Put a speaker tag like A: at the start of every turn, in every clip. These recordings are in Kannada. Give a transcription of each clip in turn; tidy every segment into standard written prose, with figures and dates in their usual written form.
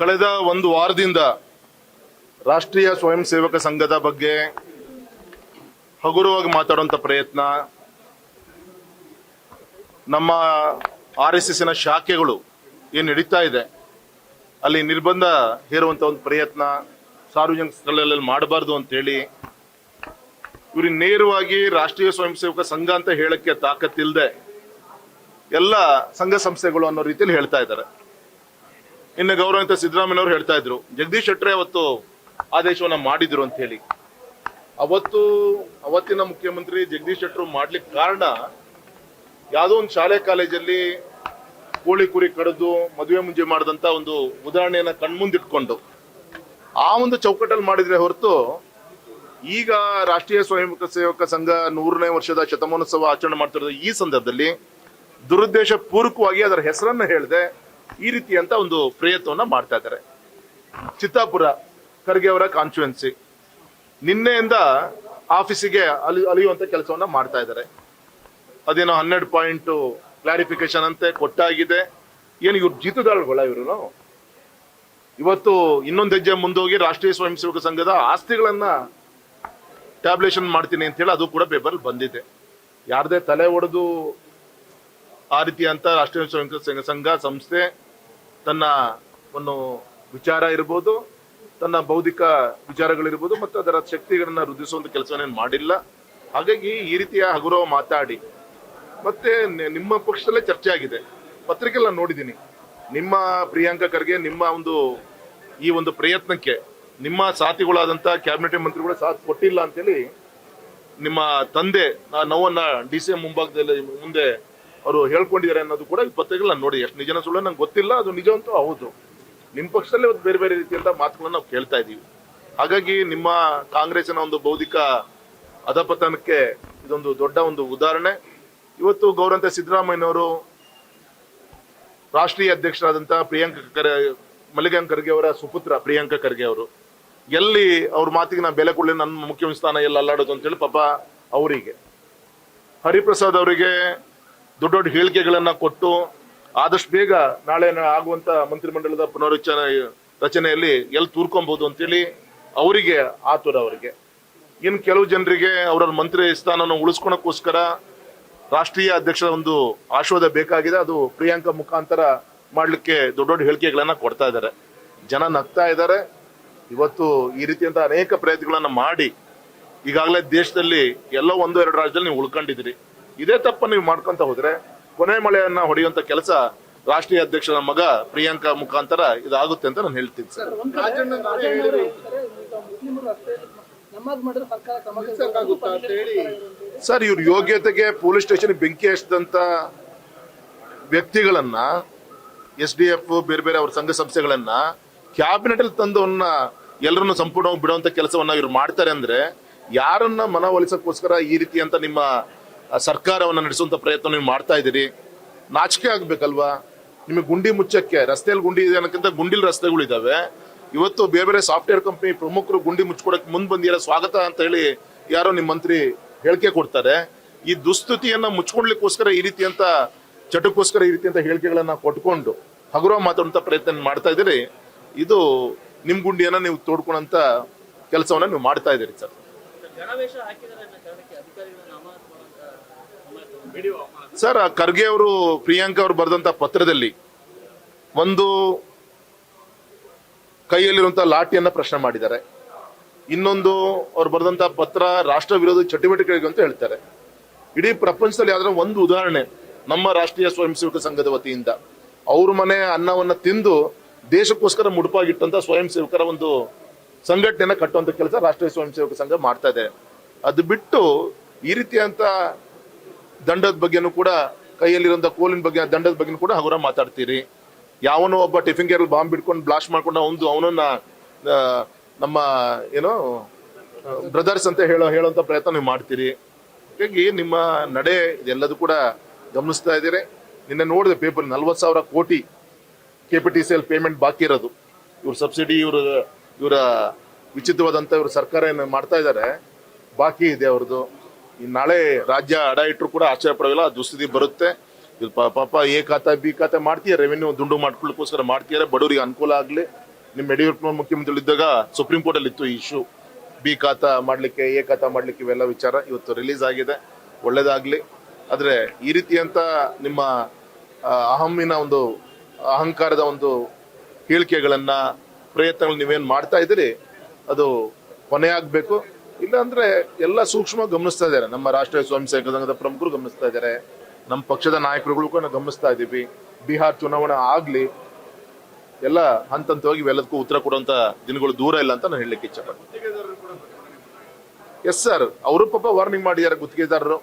A: ಕಳೆದ ಒಂದು ವಾರದಿಂದ ರಾಷ್ಟ್ರೀಯ ಸ್ವಯಂ ಸೇವಕ ಸಂಘದ ಬಗ್ಗೆ ಹಗುರವಾಗಿ ಮಾತಾಡುವಂತ ಪ್ರಯತ್ನ, ನಮ್ಮ RSSನ ಶಾಖೆಗಳು ಏನು ನಡೀತಾ ಇದೆ ಅಲ್ಲಿ ನಿರ್ಬಂಧ ಹೇರುವಂತ ಒಂದು ಪ್ರಯತ್ನ ಸಾರ್ವಜನಿಕ ಸ್ಥಳಗಳಲ್ಲಿ ಮಾಡಬಾರ್ದು ಅಂತ ಹೇಳಿ ಇವ್ರಿಗೆ ನೇರವಾಗಿ ರಾಷ್ಟ್ರೀಯ ಸ್ವಯಂ ಸೇವಕ ಸಂಘ ಅಂತ ಹೇಳಕ್ಕೆ ತಾಕತ್ತಿಲ್ಲದೆ ಎಲ್ಲ ಸಂಘ ಸಂಸ್ಥೆಗಳು ಅನ್ನೋ ರೀತಿಯಲ್ಲಿ ಹೇಳ್ತಾ ಇದ್ದಾರೆ. ಇನ್ನು ಗೌರವಿತ ಸಿದ್ದರಾಮಯ್ಯನವರು ಹೇಳ್ತಾ ಇದ್ರು ಜಗದೀಶ್ ಶೆಟ್ಟರ್ ಅವತ್ತು ಆದೇಶವನ್ನ ಮಾಡಿದ್ರು ಅಂತ ಹೇಳಿ. ಅವತ್ತಿನ ಮುಖ್ಯಮಂತ್ರಿ ಜಗದೀಶ್ ಶೆಟ್ಟರ್ ಮಾಡ್ಲಿಕ್ಕೆ ಕಾರಣ ಯಾವುದೋ ಒಂದು ಶಾಲೆ ಕಾಲೇಜಲ್ಲಿ ಕೋಳಿ ಕುರಿ ಕಡಿದು ಮದುವೆ ಮುಂಜೆ ಮಾಡಿದಂತ ಒಂದು ಉದಾಹರಣೆಯನ್ನ ಕಣ್ಮುಂದಿಟ್ಕೊಂಡು ಆ ಒಂದು ಚೌಕಟ್ಟಲ್ಲಿ ಮಾಡಿದ್ರೆ ಹೊರತು, ಈಗ ರಾಷ್ಟ್ರೀಯ ಸ್ವಯಂ ಸೇವಕ ಸಂಘ 100ನೇ ವರ್ಷದ ಶತಮಾನೋತ್ಸವ ಆಚರಣೆ ಮಾಡ್ತಿರೋದು ಈ ಸಂದರ್ಭದಲ್ಲಿ ದುರುದ್ದೇಶ ಪೂರ್ವಕವಾಗಿ ಅದರ ಹೆಸರನ್ನ ಹೇಳದೆ ಈ ರೀತಿಯಂತ ಒಂದು ಪ್ರಯತ್ನವನ್ನ ಮಾಡ್ತಾ ಇದ್ದಾರೆ. ಚಿತ್ತಾಪುರ ಖರ್ಗೆ ಅವರ ಕಾನ್ಸ್ಟಿಟ್ಯೂನ್ಸಿ ನಿನ್ನೆಯಿಂದ ಆಫೀಸಿಗೆ ಅಲಿಯುವಂತ ಕೆಲಸವನ್ನ ಮಾಡ್ತಾ ಇದ್ದಾರೆ. ಅದೇನೋ 12 ಪಾಯಿಂಟ್ ಕ್ಲಾರಿಫಿಕೇಶನ್ ಅಂತೆ ಕೊಟ್ಟಾಗಿದೆ. ಏನು ಇವ್ರು ಜೀತದಾಳುಗಳ ಇವರು? ಇವತ್ತು ಇನ್ನೊಂದು ಹೆಜ್ಜೆ ಮುಂದೋಗಿ ರಾಷ್ಟ್ರೀಯ ಸ್ವಯಂ ಸೇವಕ ಸಂಘದ ಆಸ್ತಿಗಳನ್ನ ಟ್ಯಾಬ್ಲೇಷನ್ ಮಾಡ್ತೀನಿ ಅಂತ ಹೇಳಿ ಅದು ಕೂಡ ಪೇಪರ್ ಬಂದಿದೆ. ಯಾರದೇ ತಲೆ ಒಡೆದು ಆ ರೀತಿ ಅಂತ ರಾಷ್ಟ್ರೀಯ ಸ್ವಯಂ ಸೇವಕ ಸಂಘ ಸಂಸ್ಥೆ ತನ್ನ ಒಂದು ವಿಚಾರ ಇರ್ಬೋದು, ತನ್ನ ಬೌದ್ಧಿಕ ವಿಚಾರಗಳಿರ್ಬೋದು ಮತ್ತು ಅದರ ಶಕ್ತಿಗಳನ್ನ ವೃದ್ಧಿಸುವಂತ ಕೆಲಸವನ್ನೇನು ಮಾಡಿಲ್ಲ. ಹಾಗಾಗಿ ಈ ರೀತಿಯ ಹಗುರವ ಮಾತಾಡಿ ಮತ್ತೆ ನಿಮ್ಮ ಪಕ್ಷದಲ್ಲೇ ಚರ್ಚೆ ಆಗಿದೆ, ಪತ್ರಿಕೆಲ್ಲ ನೋಡಿದ್ದೀನಿ. ನಿಮ್ಮ ಪ್ರಿಯಾಂಕಾ ಖರ್ಗೆ ನಿಮ್ಮ ಈ ಒಂದು ಪ್ರಯತ್ನಕ್ಕೆ ನಿಮ್ಮ ಸಾಥಿಗಳಾದಂತ ಕ್ಯಾಬಿನೆಟ್ ಮಂತ್ರಿಗಳು ಸಾಥ್ ಕೊಟ್ಟಿಲ್ಲ ಅಂತೇಳಿ ನಿಮ್ಮ ತಂದೆ ನೋವನ್ನ DCM ಮುಂಭಾಗದಲ್ಲಿ ಮುಂದೆ ಅವರು ಹೇಳ್ಕೊಂಡಿದ್ದಾರೆ ಅನ್ನೋದು ಕೂಡ ಈ ಪತ್ರಿಕೆಲ್ಲ ನೋಡಿ. ಎಷ್ಟು ನಿಜನ ಸುಳ್ಳು ನಂಗೆ ಗೊತ್ತಿಲ್ಲ, ಅದು ನಿಜ ಅಂತೂ ಹೌದು. ನಿಮ್ಮ ಪಕ್ಷದಲ್ಲೇ ಬೇರೆ ಬೇರೆ ರೀತಿಯಂತ ಮಾತುಗಳನ್ನ ನಾವು ಕೇಳ್ತಾ ಇದೀವಿ. ಹಾಗಾಗಿ ನಿಮ್ಮ ಕಾಂಗ್ರೆಸ್ನ ಒಂದು ಬೌದ್ಧಿಕ ಅಧಪತನಕ್ಕೆ ಇದೊಂದು ದೊಡ್ಡ ಒಂದು ಉದಾಹರಣೆ. ಇವತ್ತು ಗೌರವಂತ ಸಿದ್ದರಾಮಯ್ಯನವರು ರಾಷ್ಟ್ರೀಯ ಅಧ್ಯಕ್ಷರಾದಂತ ಮಲ್ಲಿಕಾರ್ಜುನ ಖರ್ಗೆ ಅವರ ಸುಪುತ್ರ ಪ್ರಿಯಾಂಕಾ ಖರ್ಗೆ ಅವರು ಎಲ್ಲಿ ಅವ್ರ ಮಾತಿಗೆ ನಾ ಬೆಲೆ ಕೊಡಲಿ, ನನ್ನ ಮುಖ್ಯಮಂತ್ರಿ ಸ್ಥಾನ ಎಲ್ಲ ಅಲ್ಲಾಡೋದು ಅಂತೇಳಿ ಪಾಪ ಅವರಿಗೆ ಹರಿಪ್ರಸಾದ್ ಅವರಿಗೆ ದೊಡ್ಡ ದೊಡ್ಡ ಹೇಳಿಕೆಗಳನ್ನ ಕೊಟ್ಟು ಆದಷ್ಟು ಬೇಗ ನಾಳೆ ಆಗುವಂತ ಮಂತ್ರಿಮಂಡಲದ ರಚನೆಯಲ್ಲಿ ಎಲ್ಲಿ ತೂರ್ಕೊಬಹುದು ಅಂತೇಳಿ ಅವರಿಗೆ ಆತುರ. ಅವರಿಗೆ ಇನ್ನು ಕೆಲವು ಜನರಿಗೆ ಅವರ ಮಂತ್ರಿ ಸ್ಥಾನವನ್ನು ಉಳಿಸ್ಕೊಳಕ್ಕೋಸ್ಕರ ರಾಷ್ಟ್ರೀಯ ಅಧ್ಯಕ್ಷರ ಒಂದು ಆಶೀರ್ವಾದ ಬೇಕಾಗಿದೆ, ಅದು ಪ್ರಿಯಾಂಕಾ ಮುಖಾಂತರ ಮಾಡ್ಲಿಕ್ಕೆ ದೊಡ್ಡ ದೊಡ್ಡ ಹೇಳಿಕೆಗಳನ್ನ ಕೊಡ್ತಾ ಇದ್ದಾರೆ. ಜನ ನಗ್ತಾ ಇದ್ದಾರೆ. ಇವತ್ತು ಈ ರೀತಿಯಂತ ಅನೇಕ ಪ್ರಯತ್ನಗಳನ್ನ ಮಾಡಿ ಈಗಾಗಲೇ ದೇಶದಲ್ಲಿ ಎಲ್ಲೋ 1-2 ರಾಜ್ಯದಲ್ಲಿ ನೀವು ಉಳ್ಕೊಂಡಿದ್ದೀರಿ. ಇದೇ ತಪ್ಪನ್ನು ನೀವು ಮಾಡ್ಕೊಂತ ಹೋದ್ರೆ ಕೊನೆ ಮಳೆಯನ್ನ ಹೊಡೆಯುವಂತ ಕೆಲಸ ರಾಷ್ಟ್ರೀಯ ಅಧ್ಯಕ್ಷರ ಮಗ ಪ್ರಿಯಾಂಕಾ ಮುಖಾಂತರ ಇದಾಗುತ್ತೆ ಅಂತ ನಾನು ಹೇಳ್ತೀನಿ ಸರ್. ಇವ್ರ ಯೋಗ್ಯತೆಗೆ ಪೊಲೀಸ್ ಸ್ಟೇಷನ್ ಬೆಂಕಿ ಹಚ್ಚಿದಂತ ವ್ಯಕ್ತಿಗಳನ್ನ SDF ಬೇರೆ ಬೇರೆ ಅವ್ರ ಸಂಘ ಸಂಸ್ಥೆಗಳನ್ನ ಕ್ಯಾಬಿನೆಟ್ ಅಲ್ಲಿ ತಂದವನ್ನ ಎಲ್ಲರನ್ನು ಸಂಪೂರ್ಣವಾಗಿ ಬಿಡುವಂತ ಕೆಲಸವನ್ನ ಇವ್ರು ಮಾಡ್ತಾರೆ ಅಂದ್ರೆ ಯಾರನ್ನ ಮನವೊಲಿಸಕ್ಕೋಸ್ಕರ ಈ ರೀತಿ ಅಂತ ನಿಮ್ಮ ಸರ್ಕಾರವನ್ನ ನಡೆಸುವಂತ ಪ್ರಯತ್ನ ನೀವು ಮಾಡ್ತಾ ಇದ್ದೀರಿ? ನಾಚಿಕೆ ಆಗ್ಬೇಕಲ್ವಾ ನಿಮಗೆ? ಗುಂಡಿ ಮುಚ್ಚಕ್ಕೆ ರಸ್ತೆಯಲ್ಲಿ ಗುಂಡಿ ಇದೆ ಅನ್ನೋಕ್ಕಿಂತ ಗುಂಡಿಲ್ ರಸ್ತೆಗಳು ಇದಾವೆ. ಇವತ್ತು ಬೇರೆ ಬೇರೆ ಸಾಫ್ಟ್ವೇರ್ ಕಂಪನಿ ಪ್ರಮುಖರು ಗುಂಡಿ ಮುಚ್ಕೊಡಕ್ಕೆ ಮುಂದ್ ಬಂದಿರೋ ಸ್ವಾಗತ ಅಂತ ಹೇಳಿ ಯಾರೋ ನಿಮ್ಮ ಮಂತ್ರಿ ಹೇಳಿಕೆ ಕೊಡ್ತಾರೆ. ಈ ದುಸ್ಥಿತಿಯನ್ನ ಮುಚ್ಕೊಡ್ಲಿಕ್ಕೋಸ್ಕರ ಈ ರೀತಿ ಅಂತ ಚಟಕ್ಕೋಸ್ಕರ ಈ ರೀತಿ ಅಂತ ಹೇಳಿಕೆಗಳನ್ನ ಕೊಟ್ಕೊಂಡು ಹಗುರ ಮಾತಾಡುವಂತ ಪ್ರಯತ್ನ ಮಾಡ್ತಾ ಇದ್ದೀರಿ. ಇದು ನಿಮ್ ಗುಂಡಿಯನ್ನ ನೀವು ತೋಡ್ಕೊಳ್ಳೋಂತ ಕೆಲಸವನ್ನ ನೀವು ಮಾಡ್ತಾ ಇದ್ದೀರಿ ಸರ್. ಸರ್, ಖರ್ಗೆ ಅವರು ಪ್ರಿಯಾಂಕಾ ಅವರು ಬರೆದಂತ ಪತ್ರದಲ್ಲಿ ಒಂದು ಕೈಯಲ್ಲಿರುವಂತಹ ಲಾಠಿಯನ್ನ ಪ್ರಶ್ನೆ ಮಾಡಿದ್ದಾರೆ. ಇನ್ನೊಂದು ಅವ್ರು ಬರೆದಂತ ಪತ್ರ ರಾಷ್ಟ್ರ ವಿರೋಧಿ ಚಟುವಟಿಕೆಗಳಿಗೆ ಅಂತ ಹೇಳ್ತಾರೆ. ಇಡೀ ಪ್ರಪಂಚದಲ್ಲಿ ಯಾವ್ದಾರ ಒಂದು ಉದಾಹರಣೆ ನಮ್ಮ ರಾಷ್ಟ್ರೀಯ ಸ್ವಯಂ ಸೇವಕ ಸಂಘದ ವತಿಯಿಂದ ಅವ್ರ ಮನೆ ಅನ್ನವನ್ನ ತಿಂದು ದೇಶಕ್ಕೋಸ್ಕರ ಮುಡುಪಾಗಿಟ್ಟಂತ ಸ್ವಯಂ ಸೇವಕರ ಒಂದು ಸಂಘಟನೆಯನ್ನ ಕಟ್ಟುವಂತ ಕೆಲಸ ರಾಷ್ಟ್ರೀಯ ಸ್ವಯಂ ಸೇವಕ ಸಂಘ ಮಾಡ್ತಾ ಇದೆ. ಅದು ಬಿಟ್ಟು ಈ ರೀತಿಯಂತ ದಂಡದ ಬಗ್ಗೆನೂ ಕೂಡ, ಕೈಯಲ್ಲಿರುವಂತ ಕೋಲಿನ ಬಗ್ಗೆ ದಂಡದ ಬಗ್ಗೆನೂ ಕೂಡ ಹಗುರ ಮಾತಾಡ್ತೀರಿ. ಯಾವನೋ ಒಬ್ಬ ಟಿಫಿನ್ ಕೇರಲ್ಲಿ ಬಾಂಬ್ ಬಿಟ್ಕೊಂಡು ಬ್ಲಾಸ್ಟ್ ಮಾಡ್ಕೊಂಡು ಅವನನ್ನ ನಮ್ಮ ಏನೋ ಬ್ರದರ್ಸ್ ಅಂತ ಹೇಳುವಂತ ಪ್ರಯತ್ನ ನೀವು ಮಾಡ್ತೀರಿ. ಹೀಗಾಗಿ ನಿಮ್ಮ ನಡೆ ಇದೆಲ್ಲದೂ ಕೂಡ ಗಮನಿಸ್ತಾ ಇದ್ದೀರಿ. ನಿನ್ನೆ ನೋಡಿದೆ ಪೇಪರ್ 40,000 ಕೋಟಿ KPTCL ಪೇಮೆಂಟ್ ಬಾಕಿ ಇರೋದು. ಇವ್ರ ಸಬ್ಸಿಡಿ ಇವರ ವಿಚಿತ್ರವಾದಂತ ಇವ್ರ ಸರ್ಕಾರ ಏನು ಮಾಡ್ತಾ ಇದ್ದಾರೆ, ಬಾಕಿ ಇದೆ ಅವ್ರದ್ದು. ನಾಳೆ ರಾಜ್ಯ ಅಡ ಇಟ್ಟರು ಕೂಡ ಆಶ್ಚರ್ಯ ಪಡೋಲ್ಲ, ದುಸ್ಥಿತಿ ಬರುತ್ತೆ. ಇದು ಪಾಪ A ಖಾತೆ B ಖಾತೆ ಮಾಡ್ತೀಯ, ರೆವೆನ್ಯೂ ದುಂಡು ಮಾಡ್ಕೊಳ್ಳೋಕ್ಕೋಸ್ಕರ ಮಾಡ್ತೀಯಾರೆ, ಬಡವರಿಗೆ ಅನುಕೂಲ ಆಗ್ಲಿ. ನಿಮ್ಮ ಯಡಿಯೂರಪ್ಪನ ಮುಖ್ಯಮಂತ್ರಿ ಇದ್ದಾಗ ಸುಪ್ರೀಂ ಕೋರ್ಟ್ ಅಲ್ಲಿ ಇತ್ತು ಈ ಇಶ್ಯೂ, ಬಿ ಖಾತಾ ಮಾಡ್ಲಿಕ್ಕೆ, ಎ ಖಾತಾ ಮಾಡ್ಲಿಕ್ಕೆ, ಇವೆಲ್ಲ ವಿಚಾರ ಇವತ್ತು ರಿಲೀಸ್ ಆಗಿದೆ, ಒಳ್ಳೇದಾಗ್ಲಿ. ಆದ್ರೆ ಈ ರೀತಿಯಂತ ನಿಮ್ಮ ಅಹಮ್ಮಿನ ಒಂದು ಅಹಂಕಾರದ ಒಂದು ಹೇಳಿಕೆಗಳನ್ನ, ಪ್ರಯತ್ನಗಳು ನೀವೇನ್ ಮಾಡ್ತಾ ಇದ್ದೀರಿ ಅದು ಕೊನೆ ಆಗ್ಬೇಕು. ಇಲ್ಲ ಅಂದ್ರೆ ಎಲ್ಲ ಸೂಕ್ಷ್ಮ ಗಮನಿಸ್ತಾ ಇದ್ದಾರೆ, ನಮ್ಮ ರಾಷ್ಟ್ರೀಯ ಸ್ವಯಂ ಸೇವಕ ಸಂಘದ ಪ್ರಮುಖರು ಗಮನಿಸ್ತಾ ಇದ್ದಾರೆ, ನಮ್ಮ ಪಕ್ಷದ ನಾಯಕರುಗಳು ಕೂಡ ಗಮನಿಸ್ತಾ ಇದ್ದೀವಿ. ಬಿಹಾರ್ ಚುನಾವಣೆ ಆಗ್ಲಿ, ಎಲ್ಲ ಹಂತ ಹಂತವಾಗಿ ಇವೆಲ್ಲದಕ್ಕೂ ಉತ್ತರ ಕೊಡುವಂತ ದಿನಗಳು ದೂರ ಇಲ್ಲ ಅಂತ ನಾನು ಹೇಳಲಿಕ್ಕೆ ಇಚ್ಛಪಡ್ತೀನಿ. ಎಸ್ ಸರ್, ಅವರು ಪಾಪ ವಾರ್ನಿಂಗ್ ಮಾಡಿದ್ದಾರೆ ಗುತ್ತಿಗೆದಾರರು.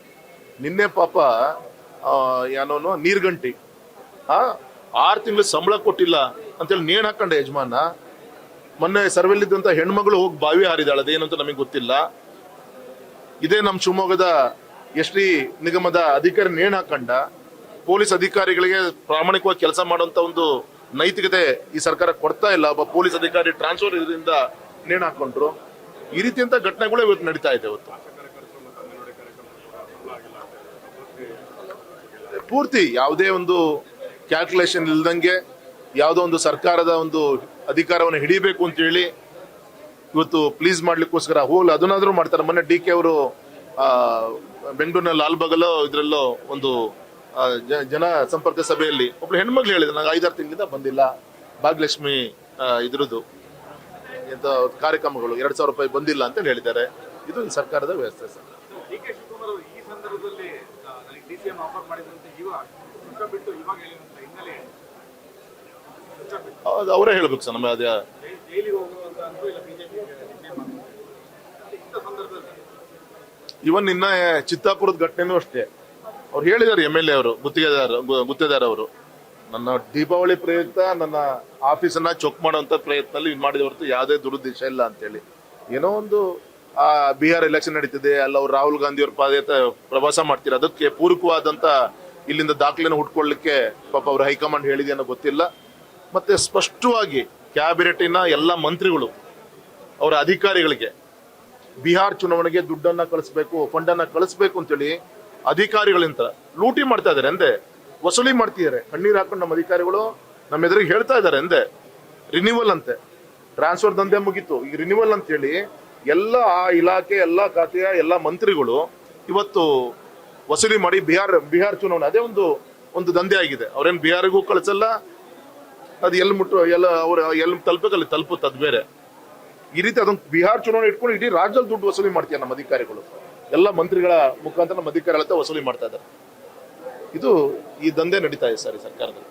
A: ನಿನ್ನೆ ಪಾಪ ಏನೋನು ನೀರ್ಗಂಟಿ 6 ತಿಂಗಳು ಸಂಬಳ ಕೊಟ್ಟಿಲ್ಲ ಅಂತೇಳಿ ನೇಣು ಹಾಕೊಂಡೆ ಯಜಮಾನ. ಮೊನ್ನೆ ಸರ್ವೆಲ್ಲಿದ್ದಂತ ಹೆಣ್ಮಗಳು ಹೋಗಿ ಬಾವಿ ಹಾರಿದಾಳ, ಅದೇನು ಅಂತ ನಮಗೆ ಗೊತ್ತಿಲ್ಲ. ಇದೇ ನಮ್ಮ ಶಿವಮೊಗ್ಗದ ಎಸ್.ಟಿ ನಿಗಮದ ಅಧಿಕಾರಿ ನೇಣು ಹಾಕೊಂಡ. ಪೊಲೀಸ್ ಅಧಿಕಾರಿಗಳಿಗೆ ಪ್ರಾಮಾಣಿಕವಾಗಿ ಕೆಲಸ ಮಾಡುವಂತ ಒಂದು ನೈತಿಕತೆ ಈ ಸರ್ಕಾರ ಕೊಡ್ತಾ ಇಲ್ಲ. ಒಬ್ಬ ಪೊಲೀಸ್ ಅಧಿಕಾರಿ ಟ್ರಾನ್ಸ್ಫರ್ ಇದರಿಂದ ನೇಣು ಹಾಕೊಂಡ್ರು. ಈ ರೀತಿಯಂತ ಘಟನೆಗಳು ಇವತ್ತು ನಡೀತಾ ಇದೆ. ಇವತ್ತು ಪೂರ್ತಿ ಯಾವುದೇ ಒಂದು ಕ್ಯಾಲ್ಕುಲೇಷನ್ ಇಲ್ದಂಗೆ ಯಾವುದೋ ಒಂದು ಸರ್ಕಾರದ ಒಂದು ಅಧಿಕಾರವನ್ನು ಹಿಡಿಬೇಕು ಅಂತ ಹೇಳಿ ಇವತ್ತು ಪ್ಲೀಸ್ ಮಾಡ್ಲಿಕ್ಕೋಸ್ಕರ ಅದನ್ನಾದ್ರೂ ಮಾಡ್ತಾರೆ. ಮೊನ್ನೆ ಡಿ ಕೆ ಅವರು ಬೆಂಗಳೂರಿನ ಲಾಲ್ಬಾಗಲ್ಲೋ ಇದರಲ್ಲೋ ಒಂದು ಜನ ಸಂಪರ್ಕ ಸಭೆಯಲ್ಲಿ ಒಬ್ಳು ಹೆಣ್ಮಕ್ಳು ಹೇಳಿದ್ರು, ನಂಗೆ 5-6 ತಿಂಗಳಿಂದ ಬಂದಿಲ್ಲ ಭಾಗ್ಯಲಕ್ಷ್ಮಿ ಇದ್ರದ್ದು ಎಂತ ಕಾರ್ಯಕ್ರಮಗಳು 2,000 ರೂಪಾಯಿ ಬಂದಿಲ್ಲ ಅಂತ ಹೇಳಿದ್ದಾರೆ. ಇದು ಈ ಸರ್ಕಾರದ ವ್ಯವಸ್ಥೆ ಸರ್. ಅವರೇ ಹೇಳ್ಬೇಕು ಸರ್. ನಮ್ಮ ಅದೇ ಇವನ್ ಇನ್ನ ಚಿತ್ತಾಪುರದ ಘಟನೆನೂ ಅಷ್ಟೇ. ಅವ್ರು ಹೇಳಿದ್ದಾರೆ, MLA ಅವರು ಗುತ್ತೇದಾರ್ ಅವರು, ನನ್ನ ದೀಪಾವಳಿ ಪ್ರಯುಕ್ತ ನನ್ನ ಆಫೀಸನ್ನ ಚೊಕ್ ಮಾಡುವಂತ ಪ್ರಯತ್ನದಲ್ಲಿ ಮಾಡಿದ ಹೊರತು ಯಾವುದೇ ದುರುದ್ದೇಶ ಇಲ್ಲ ಅಂತೇಳಿ. ಏನೋ ಒಂದು ಬಿಹಾರ್ ಎಲೆಕ್ಷನ್ ನಡೀತಿದೆ, ಅಲ್ಲ ಅವ್ರು ರಾಹುಲ್ ಗಾಂಧಿ ಅವ್ರ ಪ್ರವಾಸ ಮಾಡ್ತೀರ, ಅದಕ್ಕೆ ಪೂರಕವಾದಂತ ಇಲ್ಲಿಂದ ದಾಖಲೆನ ಹುಡ್ಕೊಳ್ಳಿಕ್ಕೆ ಪಾಪ ಅವ್ರ ಹೈಕಮಾಂಡ್ ಹೇಳಿದೆಯನ್ನೋ ಗೊತ್ತಿಲ್ಲ. ಮತ್ತೆ ಸ್ಪಷ್ಟವಾಗಿ ಕ್ಯಾಬಿನೆಟಿನ ಎಲ್ಲ ಮಂತ್ರಿಗಳು ಅವರ ಅಧಿಕಾರಿಗಳಿಗೆ ಬಿಹಾರ್ ಚುನಾವಣೆಗೆ ದುಡ್ಡನ್ನ ಕಳಿಸ್ಬೇಕು, ಫಂಡನ್ನ ಕಳಿಸ್ಬೇಕು ಅಂತೇಳಿ ಅಧಿಕಾರಿಗಳಿಂದ ಲೂಟಿ ಮಾಡ್ತಾ ಇದಾರೆ, ಅಂದೆ ವಸೂಲಿ ಮಾಡ್ತಿದ್ದಾರೆ. ಕಣ್ಣೀರ್ ಹಾಕೊಂಡು ನಮ್ಮ ಅಧಿಕಾರಿಗಳು ನಮ್ಮ ಎದುರಿಗೆ ಹೇಳ್ತಾ ಇದ್ದಾರೆ, ಅಂದೆ ರಿನ್ಯೂವಲ್ ಅಂತೆ, ಟ್ರಾನ್ಸ್ಫರ್ ದಂಧೆ ಮುಗೀತು, ಈಗ ರಿನ್ಯೂವಲ್ ಅಂತ ಹೇಳಿ ಎಲ್ಲ ಆ ಇಲಾಖೆ, ಎಲ್ಲ ಖಾತೆಯ ಎಲ್ಲ ಮಂತ್ರಿಗಳು ಇವತ್ತು ವಸೂಲಿ ಮಾಡಿ ಬಿಹಾರ್ ಚುನಾವಣೆ ಅದೇ ಒಂದು ದಂಧೆ ಆಗಿದೆ. ಅವ್ರೇನ್ ಬಿಹಾರಿಗೂ ಕಳಿಸಲ್ಲ, ಅದು ಎಲ್ಲಿ ತಲುಪಬೇಕು ಅಲ್ಲಿ ತಲುಪುತ್ತೆ, ಅದು ಬೇರೆ. ಈ ರೀತಿ ಅದೊಂದು ಬಿಹಾರ್ ಚುನಾವಣೆ ಇಟ್ಕೊಂಡು ಇಡೀ ರಾಜ್ಯದಲ್ಲಿ ದುಡ್ಡು ವಸೂಲಿ ಮಾಡ್ತೀಯ ನಮ್ಮ ಅಧಿಕಾರಿಗಳು, ಎಲ್ಲ ಮಂತ್ರಿಗಳ ಮುಖಾಂತರ ನಮ್ಮ ಅಧಿಕಾರಿಗಳ ವಸೂಲಿ ಮಾಡ್ತಾ ಇದ್ದಾರೆ. ಇದು ಈ ದಂಧೆ ನಡೀತಾ ಇದೆ ಸರ್ ಈ ಸರ್ಕಾರದಲ್ಲಿ.